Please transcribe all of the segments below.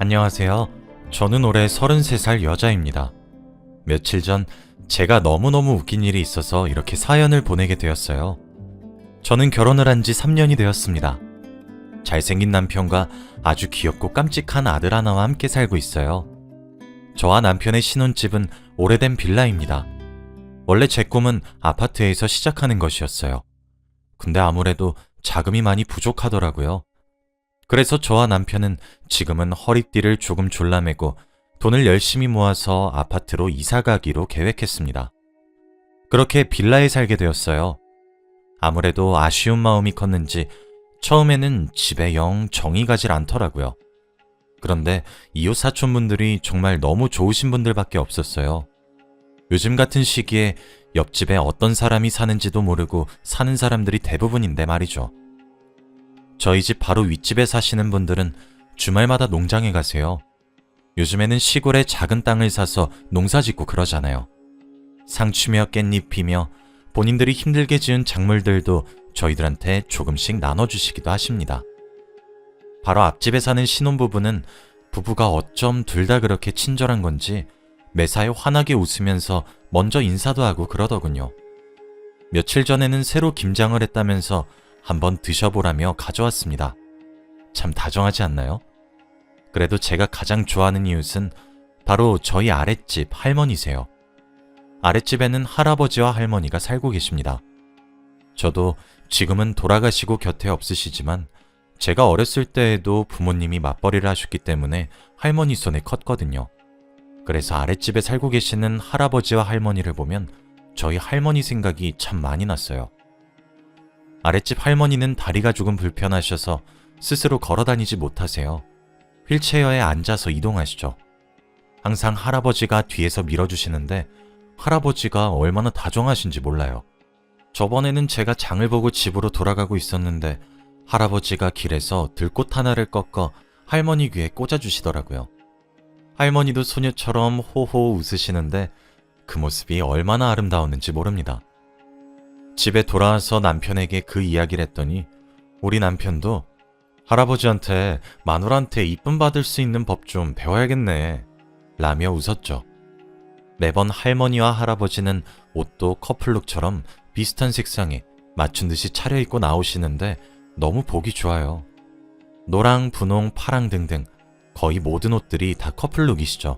안녕하세요. 저는 올해 33살 여자입니다. 며칠 전 제가 너무너무 웃긴 일이 있어서 이렇게 사연을 보내게 되었어요. 저는 결혼을 한 지 3년이 되었습니다. 잘생긴 남편과 아주 귀엽고 깜찍한 아들 하나와 함께 살고 있어요. 저와 남편의 신혼집은 오래된 빌라입니다. 원래 제 꿈은 아파트에서 시작하는 것이었어요. 근데 아무래도 자금이 많이 부족하더라고요. 그래서 저와 남편은 지금은 허리띠를 조금 졸라매고 돈을 열심히 모아서 아파트로 이사 가기로 계획했습니다. 그렇게 빌라에 살게 되었어요. 아무래도 아쉬운 마음이 컸는지 처음에는 집에 영 정이 가질 않더라고요. 그런데 이웃 사촌분들이 정말 너무 좋으신 분들밖에 없었어요. 요즘 같은 시기에 옆집에 어떤 사람이 사는지도 모르고 사는 사람들이 대부분인데 말이죠. 저희 집 바로 윗집에 사시는 분들은 주말마다 농장에 가세요. 요즘에는 시골에 작은 땅을 사서 농사 짓고 그러잖아요. 상추며 깻잎이며 본인들이 힘들게 지은 작물들도 저희들한테 조금씩 나눠주시기도 하십니다. 바로 앞집에 사는 신혼부부는 부부가 어쩜 둘 다 그렇게 친절한 건지 매사에 환하게 웃으면서 먼저 인사도 하고 그러더군요. 며칠 전에는 새로 김장을 했다면서 한번 드셔보라며 가져왔습니다. 참 다정하지 않나요? 그래도 제가 가장 좋아하는 이웃은 바로 저희 아랫집 할머니세요. 아랫집에는 할아버지와 할머니가 살고 계십니다. 저도 지금은 돌아가시고 곁에 없으시지만 제가 어렸을 때에도 부모님이 맞벌이를 하셨기 때문에 할머니 손에 컸거든요. 그래서 아랫집에 살고 계시는 할아버지와 할머니를 보면 저희 할머니 생각이 참 많이 났어요. 아랫집 할머니는 다리가 조금 불편하셔서 스스로 걸어 다니지 못하세요. 휠체어에 앉아서 이동하시죠. 항상 할아버지가 뒤에서 밀어주시는데 할아버지가 얼마나 다정하신지 몰라요. 저번에는 제가 장을 보고 집으로 돌아가고 있었는데 할아버지가 길에서 들꽃 하나를 꺾어 할머니 귀에 꽂아주시더라고요. 할머니도 소녀처럼 호호 웃으시는데 그 모습이 얼마나 아름다웠는지 모릅니다. 집에 돌아와서 남편에게 그 이야기를 했더니 우리 남편도 할아버지한테 마누라한테 이쁨 받을 수 있는 법 좀 배워야겠네 라며 웃었죠. 매번 할머니와 할아버지는 옷도 커플룩처럼 비슷한 색상에 맞춘 듯이 차려입고 나오시는데 너무 보기 좋아요. 노랑, 분홍, 파랑 등등 거의 모든 옷들이 다 커플룩이시죠.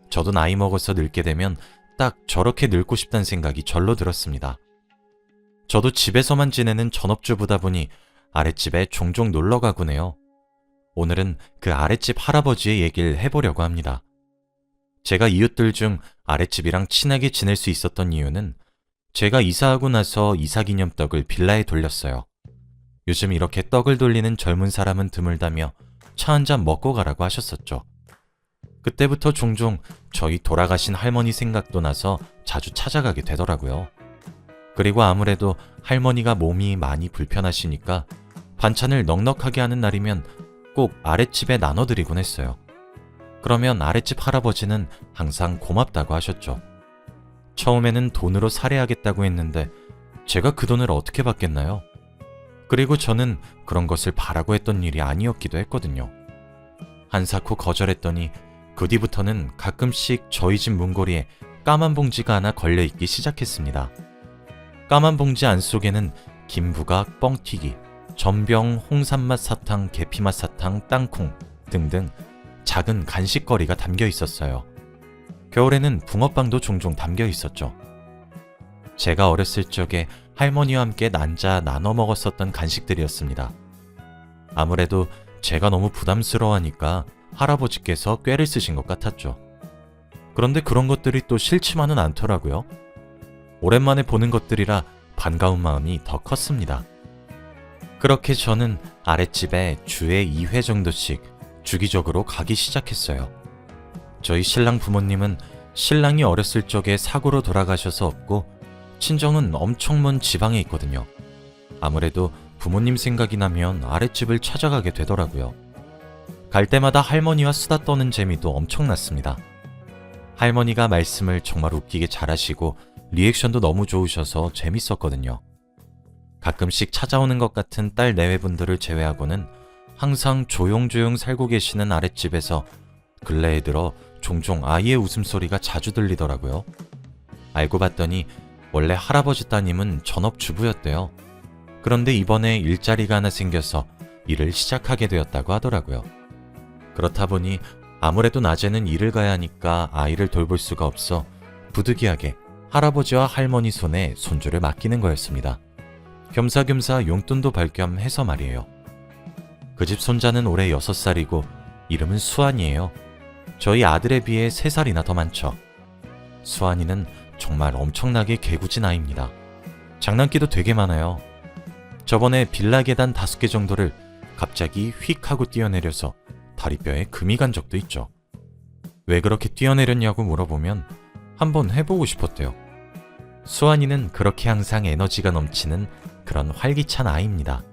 저도 나이 먹어서 늙게 되면 딱 저렇게 늙고 싶다는 생각이 절로 들었습니다. 저도 집에서만 지내는 전업주부다 보니 아랫집에 종종 놀러 가곤 해요. 오늘은 그 아랫집 할아버지의 얘기를 해보려고 합니다. 제가 이웃들 중 아랫집이랑 친하게 지낼 수 있었던 이유는 제가 이사하고 나서 이사기념떡을 빌라에 돌렸어요. 요즘 이렇게 떡을 돌리는 젊은 사람은 드물다며 차 한잔 먹고 가라고 하셨었죠. 그때부터 종종 저희 돌아가신 할머니 생각도 나서 자주 찾아가게 되더라고요. 그리고 아무래도 할머니가 몸이 많이 불편하시니까 반찬을 넉넉하게 하는 날이면 꼭 아랫집에 나눠드리곤 했어요. 그러면 아랫집 할아버지는 항상 고맙다고 하셨죠. 처음에는 돈으로 살해하겠다고 했는데 제가 그 돈을 어떻게 받겠나요? 그리고 저는 그런 것을 바라고 했던 일이 아니었기도 했거든요. 한사코 거절했더니 그 뒤부터는 가끔씩 저희 집 문고리에 까만 봉지가 하나 걸려있기 시작했습니다. 까만 봉지 안속에는 김부각, 뻥튀기, 전병, 홍삼맛 사탕, 계피맛 사탕, 땅콩 등등 작은 간식거리가 담겨 있었어요. 겨울에는 붕어빵도 종종 담겨 있었죠. 제가 어렸을 적에 할머니와 함께 난자 나눠 먹었었던 간식들이었습니다. 아무래도 제가 너무 부담스러워하니까 할아버지께서 꾀를 쓰신 것 같았죠. 그런데 그런 것들이 또 싫지만은 않더라고요. 오랜만에 보는 것들이라 반가운 마음이 더 컸습니다. 그렇게 저는 아랫집에 주에 2회 정도씩 주기적으로 가기 시작했어요. 저희 신랑 부모님은 신랑이 어렸을 적에 사고로 돌아가셔서 없고 친정은 엄청 먼 지방에 있거든요. 아무래도 부모님 생각이 나면 아랫집을 찾아가게 되더라고요. 갈 때마다 할머니와 수다 떠는 재미도 엄청났습니다. 할머니가 말씀을 정말 웃기게 잘하시고 리액션도 너무 좋으셔서 재밌었거든요. 가끔씩 찾아오는 것 같은 딸 내외분들을 제외하고는 항상 조용조용 살고 계시는 아랫집에서 근래에 들어 종종 아이의 웃음소리가 자주 들리더라고요. 알고 봤더니 원래 할아버지 따님은 전업주부였대요. 그런데 이번에 일자리가 하나 생겨서 일을 시작하게 되었다고 하더라고요. 그렇다 보니 아무래도 낮에는 일을 가야 하니까 아이를 돌볼 수가 없어 부득이하게 할아버지와 할머니 손에 손주를 맡기는 거였습니다. 겸사겸사 용돈도 벌 겸 해서 말이에요. 그 집 손자는 올해 6살이고 이름은 수환이에요. 저희 아들에 비해 3살이나 더 많죠. 수환이는 정말 엄청나게 개구진 아이입니다. 장난기도 되게 많아요. 저번에 빌라 계단 5개 정도를 갑자기 휙 하고 뛰어내려서 다리뼈에 금이 간 적도 있죠. 왜 그렇게 뛰어내렸냐고 물어보면 한번 해보고 싶었대요. 수환이는 그렇게 항상 에너지가 넘치는 그런 활기찬 아이입니다.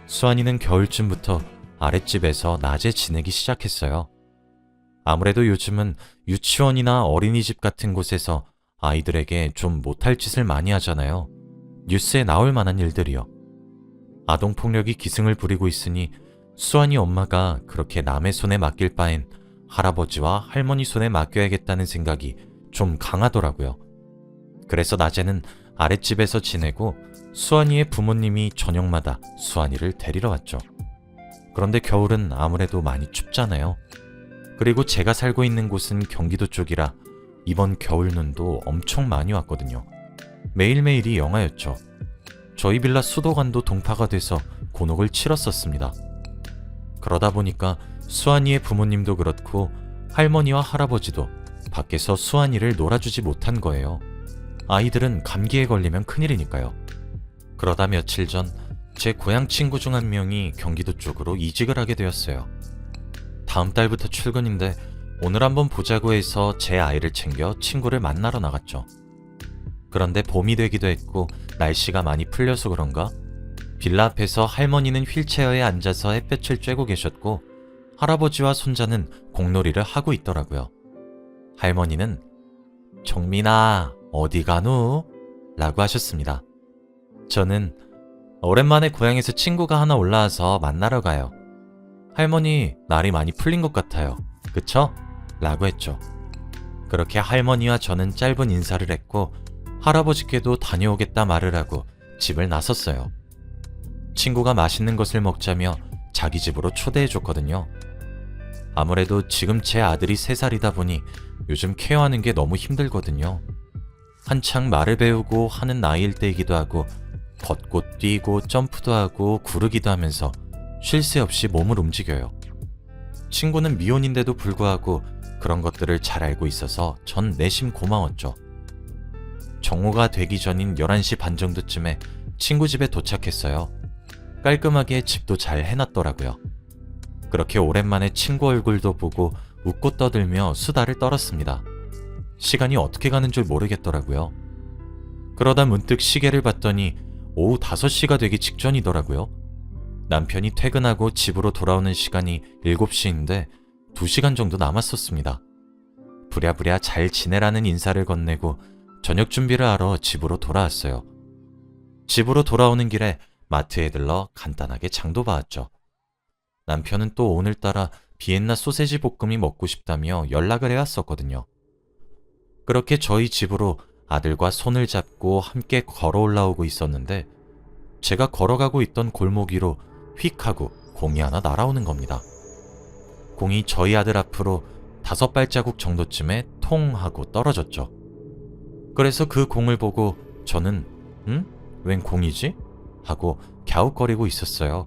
수환이는 겨울쯤부터 아랫집에서 낮에 지내기 시작했어요. 아무래도 요즘은 유치원이나 어린이집 같은 곳에서 아이들에게 좀 못할 짓을 많이 하잖아요. 뉴스에 나올 만한 일들이요. 아동폭력이 기승을 부리고 있으니 수환이 엄마가 그렇게 남의 손에 맡길 바엔 할아버지와 할머니 손에 맡겨야겠다는 생각이 좀 강하더라고요. 그래서 낮에는 아랫집에서 지내고 수환이의 부모님이 저녁마다 수환이를 데리러 왔죠. 그런데 겨울은 아무래도 많이 춥잖아요. 그리고 제가 살고 있는 곳은 경기도 쪽이라 이번 겨울 눈도 엄청 많이 왔거든요. 매일매일이 영하였죠. 저희 빌라 수도관도 동파가 돼서 곤혹을 치렀었습니다. 그러다 보니까 수환이의 부모님도 그렇고 할머니와 할아버지도 밖에서 수환이를 놀아주지 못한 거예요. 아이들은 감기에 걸리면 큰일이니까요. 그러다 며칠 전 제 고향 친구 중 한 명이 경기도 쪽으로 이직을 하게 되었어요. 다음 달부터 출근인데 오늘 한번 보자고 해서 제 아이를 챙겨 친구를 만나러 나갔죠. 그런데 봄이 되기도 했고 날씨가 많이 풀려서 그런가 빌라 앞에서 할머니는 휠체어에 앉아서 햇볕을 쬐고 계셨고 할아버지와 손자는 공놀이를 하고 있더라고요. 할머니는 정민아 어디 가누? 라고 하셨습니다. 저는 오랜만에 고향에서 친구가 하나 올라와서 만나러 가요. 할머니 날이 많이 풀린 것 같아요. 그쵸? 라고 했죠. 그렇게 할머니와 저는 짧은 인사를 했고 할아버지께도 다녀오겠다 말을 하고 집을 나섰어요. 친구가 맛있는 것을 먹자며 자기 집으로 초대해줬거든요. 아무래도 지금 제 아들이 3살이다 보니 요즘 케어하는 게 너무 힘들거든요. 한창 말을 배우고 하는 나이일 때이기도 하고 걷고 뛰고 점프도 하고 구르기도 하면서 쉴 새 없이 몸을 움직여요. 친구는 미혼인데도 불구하고 그런 것들을 잘 알고 있어서 전 내심 고마웠죠. 정오가 되기 전인 11시 반 정도쯤에 친구 집에 도착했어요. 깔끔하게 집도 잘 해놨더라고요. 그렇게 오랜만에 친구 얼굴도 보고 웃고 떠들며 수다를 떨었습니다. 시간이 어떻게 가는 줄 모르겠더라고요. 그러다 문득 시계를 봤더니 오후 5시가 되기 직전이더라고요. 남편이 퇴근하고 집으로 돌아오는 시간이 7시인데 2시간 정도 남았었습니다. 부랴부랴 잘 지내라는 인사를 건네고 저녁 준비를 하러 집으로 돌아왔어요. 집으로 돌아오는 길에 마트에 들러 간단하게 장도 봐왔죠. 남편은 또 오늘따라 비엔나 소세지 볶음이 먹고 싶다며 연락을 해왔었거든요. 그렇게 저희 집으로 아들과 손을 잡고 함께 걸어 올라오고 있었는데 제가 걸어가고 있던 골목 위로 휙 하고 공이 하나 날아오는 겁니다. 공이 저희 아들 앞으로 5발자국 정도쯤에 통 하고 떨어졌죠. 그래서 그 공을 보고 저는 웬 공이지? 하고 갸웃거리고 있었어요.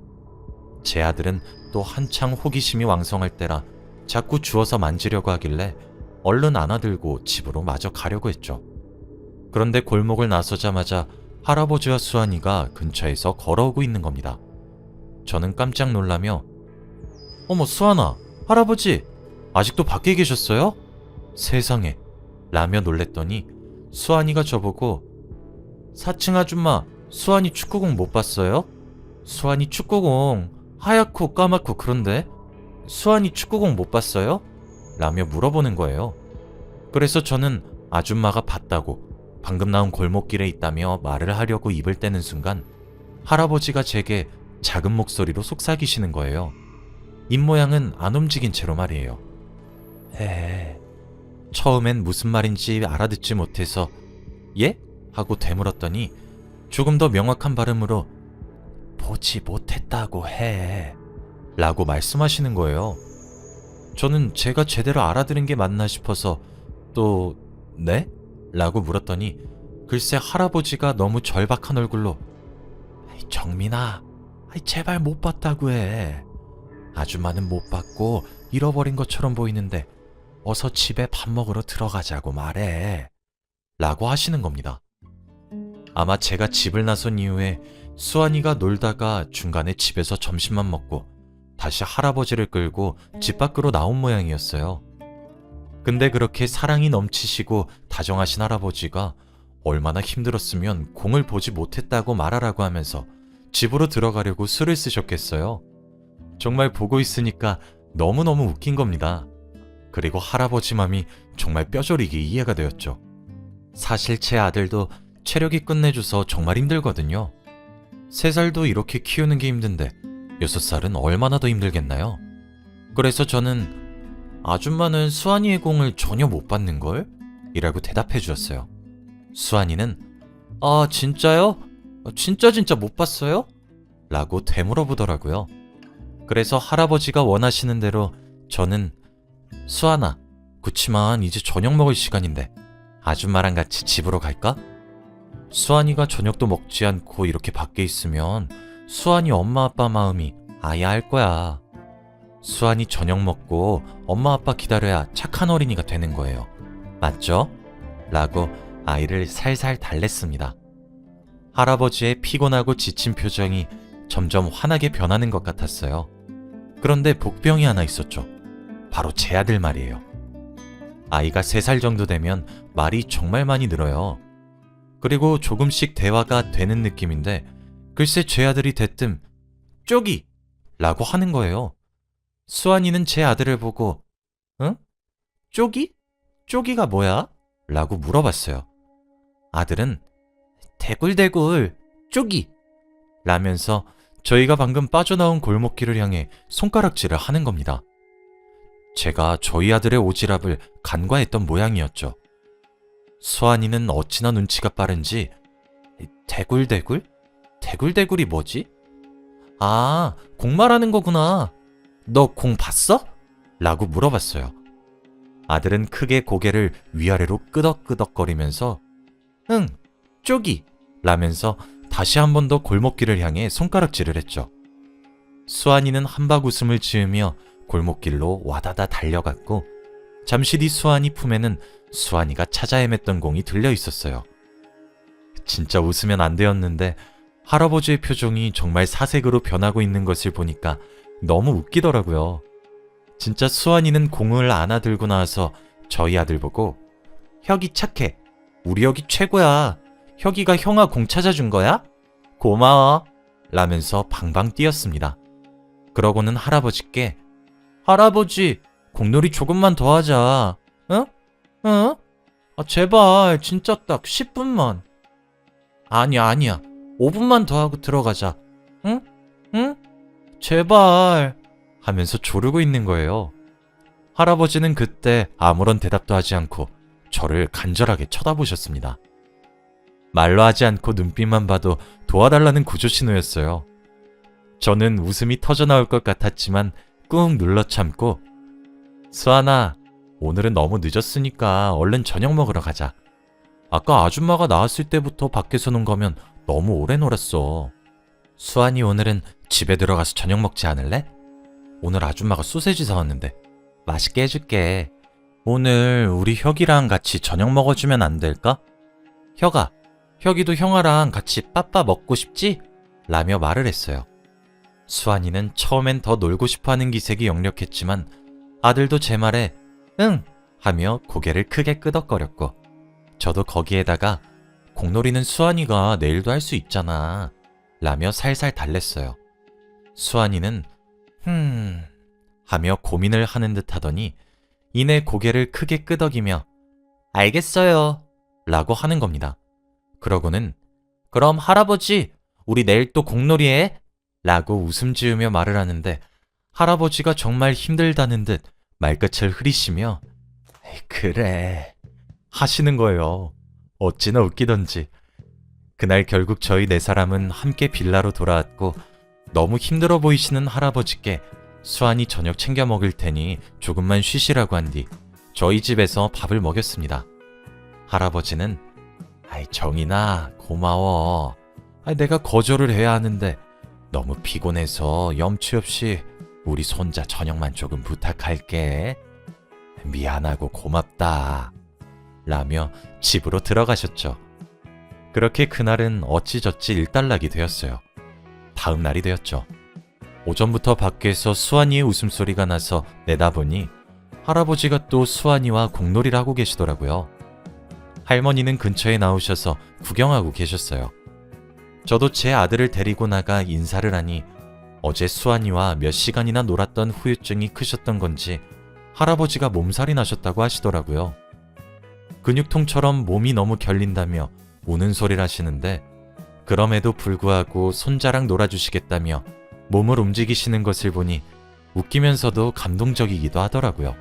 제 아들은 또 한창 호기심이 왕성할 때라 자꾸 주워서 만지려고 하길래 얼른 안아들고 집으로 마저 가려고 했죠. 그런데 골목을 나서자마자 할아버지와 수환이가 근처에서 걸어오고 있는 겁니다. 저는 깜짝 놀라며 어머 수환아, 할아버지 아직도 밖에 계셨어요? 세상에 라며 놀랬더니 수환이가 저보고 4층 아줌마 수환이 축구공 못 봤어요? 수환이 축구공 하얗고 까맣고 그런데 수환이 축구공 못 봤어요? 라며 물어보는 거예요. 그래서 저는 아줌마가 봤다고 방금 나온 골목길에 있다며 말을 하려고 입을 떼는 순간 할아버지가 제게 작은 목소리로 속삭이시는 거예요. 입모양은 안 움직인 채로 말이에요. 처음엔 무슨 말인지 알아듣지 못해서 예? 하고 되물었더니 조금 더 명확한 발음으로 보지 못했다고 해 라고 말씀하시는 거예요. 저는 제가 제대로 알아들은 게 맞나 싶어서 또 네? 라고 물었더니 글쎄 할아버지가 너무 절박한 얼굴로 정민아, 제발 못 봤다고 해. 아줌마는 못 봤고 잃어버린 것처럼 보이는데 어서 집에 밥 먹으러 들어가자고 말해 라고 하시는 겁니다. 아마 제가 집을 나선 이후에 수환이가 놀다가 중간에 집에서 점심만 먹고 다시 할아버지를 끌고 집 밖으로 나온 모양이었어요. 근데 그렇게 사랑이 넘치시고 다정하신 할아버지가 얼마나 힘들었으면 공을 보지 못했다고 말하라고 하면서 집으로 들어가려고 수를 쓰셨겠어요. 정말 보고 있으니까 너무너무 웃긴 겁니다. 그리고 할아버지 맘이 정말 뼈저리게 이해가 되었죠. 사실 제 아들도 체력이 끝내줘서 정말 힘들거든요. 3살도 이렇게 키우는 게 힘든데 6살은 얼마나 더 힘들겠나요? 그래서 저는 아줌마는 수환이의 공을 전혀 못 받는걸? 이라고 대답해 주었어요. 수환이는 아 진짜요? 진짜 못 봤어요? 라고 되물어보더라고요. 그래서 할아버지가 원하시는 대로 저는 수환아, 그치만 이제 저녁 먹을 시간인데 아줌마랑 같이 집으로 갈까? 수환이가 저녁도 먹지 않고 이렇게 밖에 있으면 수환이 엄마 아빠 마음이 아야할 거야. 수환이 저녁 먹고 엄마 아빠 기다려야 착한 어린이가 되는 거예요. 맞죠? 라고 아이를 살살 달랬습니다. 할아버지의 피곤하고 지친 표정이 점점 환하게 변하는 것 같았어요. 그런데 복병이 하나 있었죠. 바로 제 아들 말이에요. 아이가 3살 정도 되면 말이 정말 많이 늘어요. 그리고 조금씩 대화가 되는 느낌인데 글쎄 제 아들이 대뜸 쪼기! 라고 하는 거예요. 수환이는 제 아들을 보고 응? 쪼기? 쪼기가 뭐야? 라고 물어봤어요. 아들은 대굴대굴 쪼기! 라면서 저희가 방금 빠져나온 골목길을 향해 손가락질을 하는 겁니다. 제가 저희 아들의 오지랖을 간과했던 모양이었죠. 수환이는 어찌나 눈치가 빠른지 대굴대굴? 대굴대굴이 뭐지? 아, 공 말하는 거구나. 너 공 봤어? 라고 물어봤어요. 아들은 크게 고개를 위아래로 끄덕끄덕거리면서 응, 쪼기! 라면서 다시 한 번 더 골목길을 향해 손가락질을 했죠. 수환이는 한박 웃음을 지으며 골목길로 와다다 달려갔고 잠시 뒤 수환이 품에는 수환이가 찾아 헤맸던 공이 들려 있었어요. 진짜 웃으면 안 되었는데 할아버지의 표정이 정말 사색으로 변하고 있는 것을 보니까 너무 웃기더라고요. 진짜 수환이는 공을 안아들고 나와서 저희 아들 보고 혁이 착해. 우리 혁이 최고야. 혁이가 형아 공 찾아준 거야? 고마워. 라면서 방방 뛰었습니다. 그러고는 할아버지께 할아버지, 공놀이 조금만 더 하자. 응? 응? 아, 제발 진짜 딱 10분만. 아니야. 5분만 더 하고 들어가자. 응? 응? 제발. 하면서 조르고 있는 거예요. 할아버지는 그때 아무런 대답도 하지 않고 저를 간절하게 쳐다보셨습니다. 말로 하지 않고 눈빛만 봐도 도와달라는 구조 신호였어요. 저는 웃음이 터져나올 것 같았지만 꾹 눌러 참고 수환아, 오늘은 너무 늦었으니까 얼른 저녁 먹으러 가자. 아까 아줌마가 나왔을 때부터 밖에서 논 거면 너무 오래 놀았어. 수환이 오늘은 집에 들어가서 저녁 먹지 않을래? 오늘 아줌마가 소세지 사왔는데 맛있게 해줄게. 오늘 우리 혁이랑 같이 저녁 먹어주면 안 될까? 혁아, 혁이도 형아랑 같이 빠빠 먹고 싶지? 라며 말을 했어요. 수환이는 처음엔 더 놀고 싶어하는 기색이 역력했지만 아들도 제 말에 응! 하며 고개를 크게 끄덕거렸고 저도 거기에다가 공놀이는 수환이가 내일도 할 수 있잖아 라며 살살 달랬어요. 수환이는 하며 고민을 하는 듯 하더니 이내 고개를 크게 끄덕이며 알겠어요 라고 하는 겁니다. 그러고는 그럼 할아버지 우리 내일 또 공놀이 해? 라고 웃음 지으며 말을 하는데 할아버지가 정말 힘들다는 듯 말끝을 흐리시며 "에이, 그래" 하시는 거예요. 어찌나 웃기던지. 그날 결국 저희 네 사람은 함께 빌라로 돌아왔고 너무 힘들어 보이시는 할아버지께 수환이 저녁 챙겨 먹을 테니 조금만 쉬시라고 한 뒤 저희 집에서 밥을 먹였습니다. 할아버지는 "아이 정인아 고마워. 내가 거절을 해야 하는데 너무 피곤해서 염치 없이 우리 손자 저녁만 조금 부탁할게. 미안하고 고맙다." 라며 집으로 들어가셨죠. 그렇게 그날은 어찌저찌 일단락이 되었어요. 다음 날이 되었죠. 오전부터 밖에서 수환이의 웃음소리가 나서 내다보니 할아버지가 또 수환이와 공놀이를 하고 계시더라고요. 할머니는 근처에 나오셔서 구경하고 계셨어요. 저도 제 아들을 데리고 나가 인사를 하니 어제 수환이와 몇 시간이나 놀았던 후유증이 크셨던 건지 할아버지가 몸살이 나셨다고 하시더라고요. 근육통처럼 몸이 너무 결린다며 우는 소리를 하시는데 그럼에도 불구하고 손자랑 놀아주시겠다며 몸을 움직이시는 것을 보니 웃기면서도 감동적이기도 하더라고요.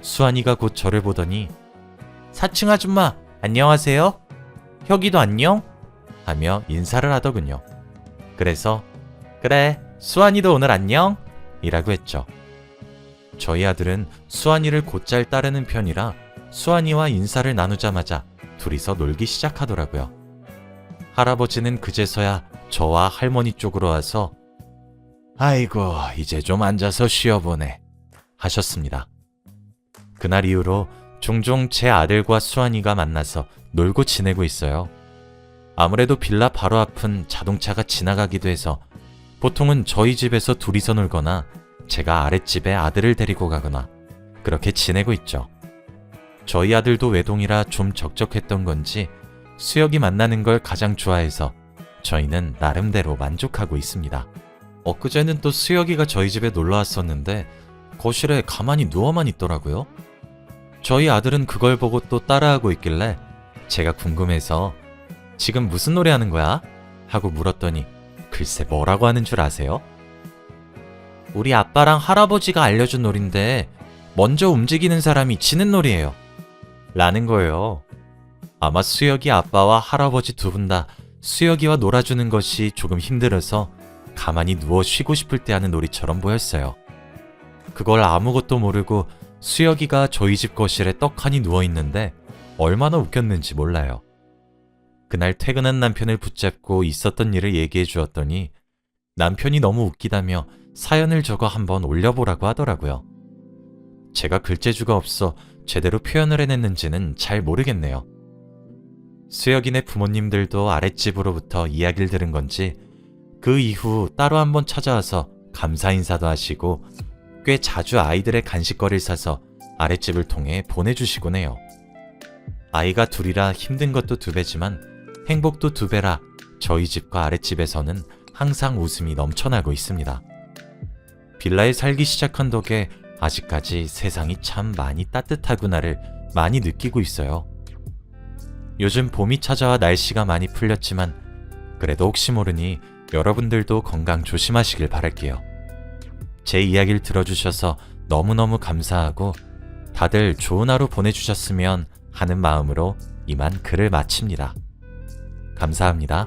수환이가 곧 저를 보더니 "사층 아줌마 안녕하세요? 혁이도 안녕?" 하며 인사를 하더군요. 그래서 "그래, 수환이도 오늘 안녕?" 이라고 했죠. 저희 아들은 수환이를 곧잘 따르는 편이라 수환이와 인사를 나누자마자 둘이서 놀기 시작하더라고요. 할아버지는 그제서야 저와 할머니 쪽으로 와서 "아이고, 이제 좀 앉아서 쉬어보네" 하셨습니다. 그날 이후로 종종 제 아들과 수환이가 만나서 놀고 지내고 있어요. 아무래도 빌라 바로 앞은 자동차가 지나가기도 해서 보통은 저희 집에서 둘이서 놀거나 제가 아랫집에 아들을 데리고 가거나 그렇게 지내고 있죠. 저희 아들도 외동이라 좀 적적했던 건지 수혁이 만나는 걸 가장 좋아해서 저희는 나름대로 만족하고 있습니다. 엊그제는 또 수혁이가 저희 집에 놀러 왔었는데 거실에 가만히 누워만 있더라고요. 저희 아들은 그걸 보고 또 따라하고 있길래 제가 궁금해서 "지금 무슨 노래 하는 거야?" 하고 물었더니 글쎄 뭐라고 하는 줄 아세요? "우리 아빠랑 할아버지가 알려준 놀인데 먼저 움직이는 사람이 지는 놀이에요" 라는 거예요. 아마 수혁이 아빠와 할아버지 두 분 다 수혁이와 놀아주는 것이 조금 힘들어서 가만히 누워 쉬고 싶을 때 하는 놀이처럼 보였어요. 그걸 아무것도 모르고 수혁이가 저희 집 거실에 떡하니 누워있는데 얼마나 웃겼는지 몰라요. 그날 퇴근한 남편을 붙잡고 있었던 일을 얘기해 주었더니 남편이 너무 웃기다며 사연을 적어 한번 올려보라고 하더라고요. 제가 글재주가 없어 제대로 표현을 해냈는지는 잘 모르겠네요. 수혁이네 부모님들도 아랫집으로부터 이야기를 들은 건지 그 이후 따로 한번 찾아와서 감사 인사도 하시고 꽤 자주 아이들의 간식거리를 사서 아랫집을 통해 보내주시곤 해요. 아이가 둘이라 힘든 것도 두 배지만 행복도 두 배라 저희 집과 아랫집에서는 항상 웃음이 넘쳐나고 있습니다. 빌라에 살기 시작한 덕에 아직까지 세상이 참 많이 따뜻하구나를 많이 느끼고 있어요. 요즘 봄이 찾아와 날씨가 많이 풀렸지만 그래도 혹시 모르니 여러분들도 건강 조심하시길 바랄게요. 제 이야기를 들어주셔서 너무너무 감사하고 다들 좋은 하루 보내주셨으면 하는 마음으로 이만 글을 마칩니다. 감사합니다.